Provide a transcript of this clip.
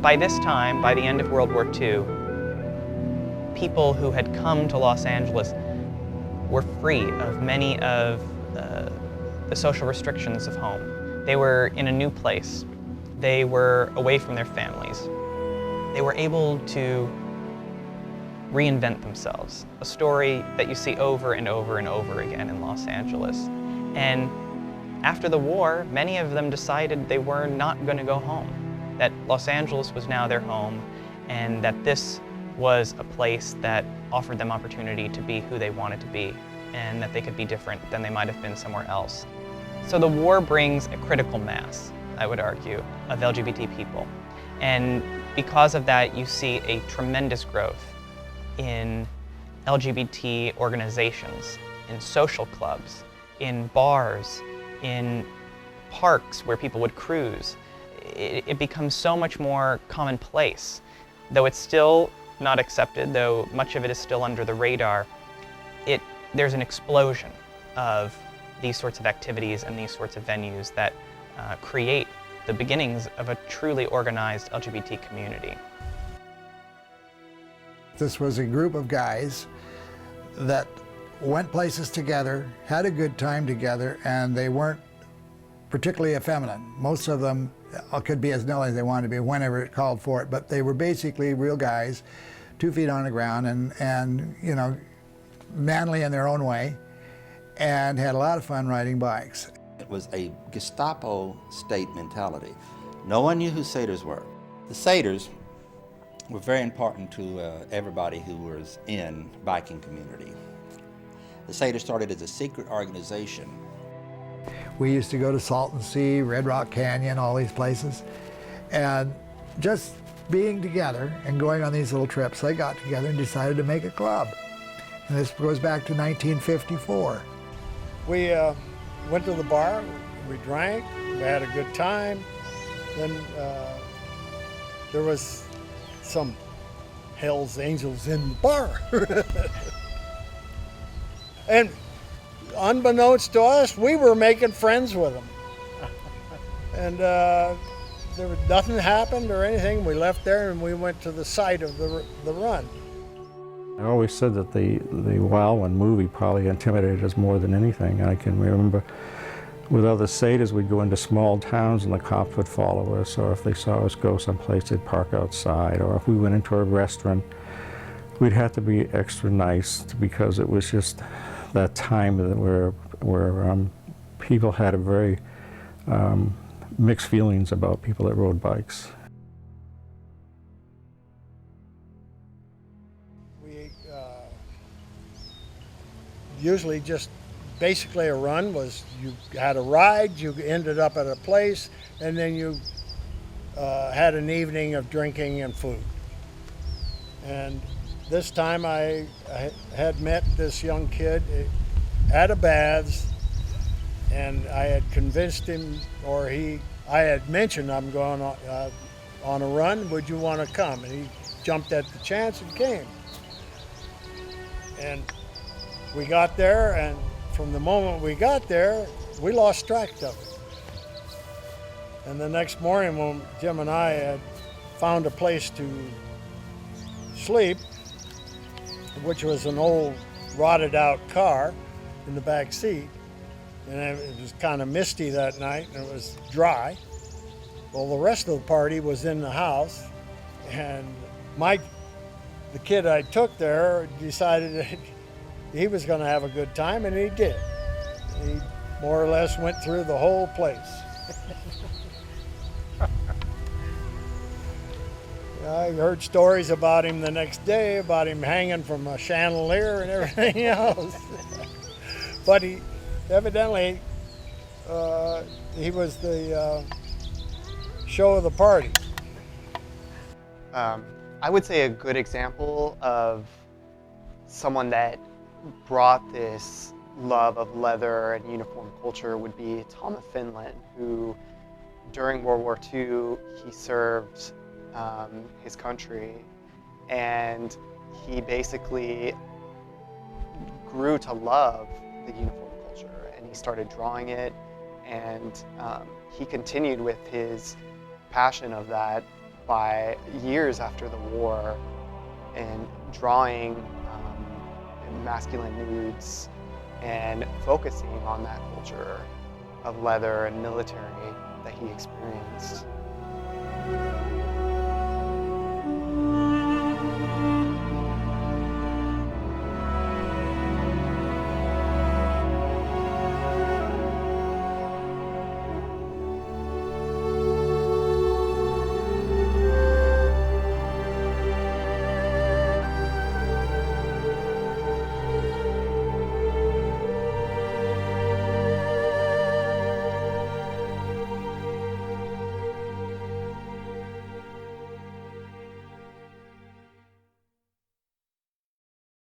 By this time, by the end of World War II, people who had come to Los Angeles were free of many of the social restrictions of home. They were in a new place. They were away from their families. They were able to reinvent themselves, a story that you see over and over and over again in Los Angeles. And after the war, many of them decided they were not going to go home, that Los Angeles was now their home, and that this was a place that offered them opportunity to be who they wanted to be, and that they could be different than they might have been somewhere else. So the war brings a critical mass, I would argue, of LGBT people. And because of that, you see a tremendous growth in LGBT organizations, in social clubs, in bars, in parks where people would cruise. It becomes so much more commonplace. Though it's still not accepted, though much of it is still under the radar, there's an explosion of these sorts of activities and these sorts of venues that create the beginnings of a truly organized LGBT community. This was a group of guys that went places together, had a good time together, and they weren't particularly effeminate. Most of them could be as nilly as they wanted to be whenever it called for it, but they were basically real guys, 2 feet on the ground, and you know, manly in their own way, and had a lot of fun riding bikes. It was a Gestapo state mentality. No one knew who Satyrs were. The Satyrs were very important to everybody who was in biking community. The Satyrs started as a secret organization. We used to go to Salton Sea, Red Rock Canyon, all these places, and just being together and going on these little trips, they got together and decided to make a club. And this goes back to 1954. We went to the bar, we drank, we had a good time. Then there was some Hell's Angels in the bar. And unbeknownst to us, we were making friends with them. And there was nothing happened or anything. We left there and we went to the site of the run. I always said that the Wild One movie probably intimidated us more than anything. I can remember with other Satyrs, we'd go into small towns and the cops would follow us, or if they saw us go someplace, they'd park outside, or if we went into a restaurant, we'd have to be extra nice because it was just that time where people had a very mixed feelings about people that rode bikes. We usually just basically a run was you had a ride, you ended up at a place, and then you had an evening of drinking and food. And this time I had met this young kid at a baths, and I had convinced him, or I had mentioned I'm going on a run, would you want to come? And he jumped at the chance and came. And we got there, and from the moment we got there, we lost track of it. And the next morning when Jim and I had found a place to sleep, which was an old rotted out car in the back seat, and it was kind of misty that night and it was dry. Well, the rest of the party was in the house, and the kid I took there decided that he was going to have a good time, and he did. He more or less went through the whole place. I heard stories about him the next day, about him hanging from a chandelier and everything else. But he evidently, he was the show of the party. I would say a good example of someone that brought this love of leather and uniform culture would be Tom of Finland, who during World War II, he served his country, and he basically grew to love the uniform culture, and he started drawing it, and he continued with his passion of that by years after the war and drawing masculine nudes and focusing on that culture of leather and military that he experienced.